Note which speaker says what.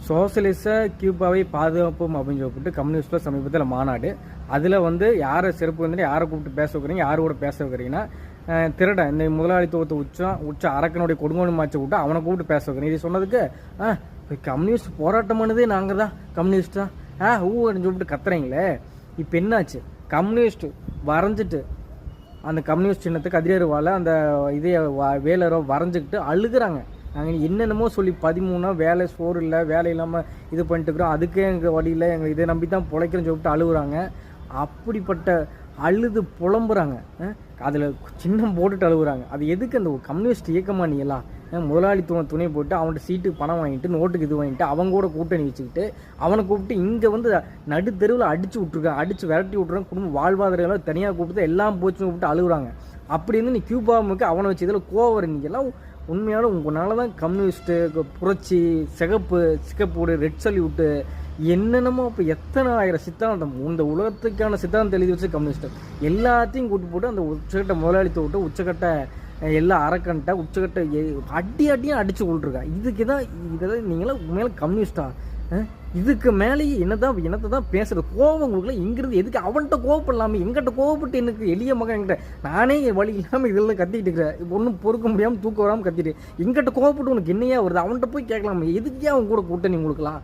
Speaker 1: சோசியலிச கியூபாவை பாதுகாப்போம் அப்படின்னு சொல்லிட்டு கம்யூனிஸ்டில் சமீபத்தில் மாநாடு. அதில் வந்து யாரை சிறப்பு வந்து யாரை கூப்பிட்டு பேச வைக்கிறீங்க, யார் கூட பேச வைக்கிறீங்கன்னா திருடன் இந்த முதலாளித்துவத்தை உச்ச அரக்கனுடைய கொடுங்கோனு மாற்றி விட்டு அவனை கூப்பிட்டு பேச வைக்கிறேன். இது சொன்னதுக்கு இப்போ கம்யூனிஸ்ட் போராட்டம் பண்ணதே நாங்கள் தான் கம்யூனிஸ்ட் தான் அப்படின்னு சொல்லிட்டு கத்துறீங்களே. இப்போ என்னாச்சு, கம்யூனிஸ்ட் வரைஞ்சிட்டு அந்த கம்யூனிஸ்ட் சின்னத்துக்கு கதிரேறுவால அந்த இதே வேலரோ வரைஞ்சிக்கிட்டு அழுகுறாங்க. நாங்கள் என்னென்னமோ சொல்லி 13 வேலை சோறு இல்லை, வேலை இல்லாமல் இது பண்ணிட்டுருக்குறோம், அதுக்கே எங்கள் வழியில் எங்கள் இதை நம்பி தான் பிழைக்கிறேன்னு சொல்லிட்டு அழுகுறாங்க. அப்படிப்பட்ட அழுது புலம்புறாங்க. அதில் சின்னம் போட்டுட்டு அழுகுறாங்க. அது எதுக்கு அந்த கம்யூனிஸ்ட் இயக்கமாக நீ எல்லாம் முதலாளித்துவம் துணை போட்டு அவன்கிட்ட சீட்டுக்கு பணம் வாங்கிட்டு நோட்டுக்கு இது வாங்கிட்டு அவங்க கூட கூட்டணி வச்சுக்கிட்டு அவனை கூப்பிட்டு இங்கே வந்து நடுத்தெருவில் அடித்து விட்ருக்கான், அடித்து விரட்டி விட்ருக்கான், குடும்ப வாழ்வாதாரம் தனியாக கூப்பிட்டு எல்லாம் போச்சுன்னு கூப்பிட்டு அழுகுறாங்க. அப்படி இருந்து நீ கியூபாவுக்கு அவனை வச்சு இதில் கோவம் நீங்கெல்லாம் உண்மையான உங்களால தான் கம்யூனிஸ்ட்டு புரட்சி சிகப்பு ரெட் சல்யூட்டு என்னென்னமோ இப்போ எத்தனை ஆயிரம் சித்தாந்தம் இந்த உலகத்துக்கான சித்தாந்தம் எழுதி வச்சு கம்யூனிஸ்ட்டு எல்லாத்தையும் கூட்டு போட்டு அந்த உச்சக்கட்ட முதலாளித்துவத்தை உச்சக்கட்ட எல்லா அறக்கண்ட்டை உச்சக்கட்ட அடியும் அடித்து கொள்ட்டுருக்கா. இதுக்கு தான் இதெல்லாம் நீங்களாம் உண்மையில கம்யூனிஸ்டா? இதுக்கு மேலேயே என்னத்தை தான் பேசுகிறது? கோவம் உங்களுக்குலாம் இங்கிருந்து எதுக்கு? அவன்கிட்ட கோவப்படலாமே, எங்கிட்ட கோவப்பட்டு எனக்கு எளிய மகன் என்கிட்ட நானே வழி இல்லாமல் இதெல்லாம் கத்திக்கிட்டு இருக்கிறேன், ஒன்றும் பொறுக்க முடியாமல் தூக்க வராமல் கத்திட்டு எங்கிட்ட கோவப்பட்டு உனக்கு என்னையா வருது? அவன்கிட்ட போய் கேட்கலாமே, எதுக்கே அவன் கூட கூட்டணி உங்களுக்குலாம்?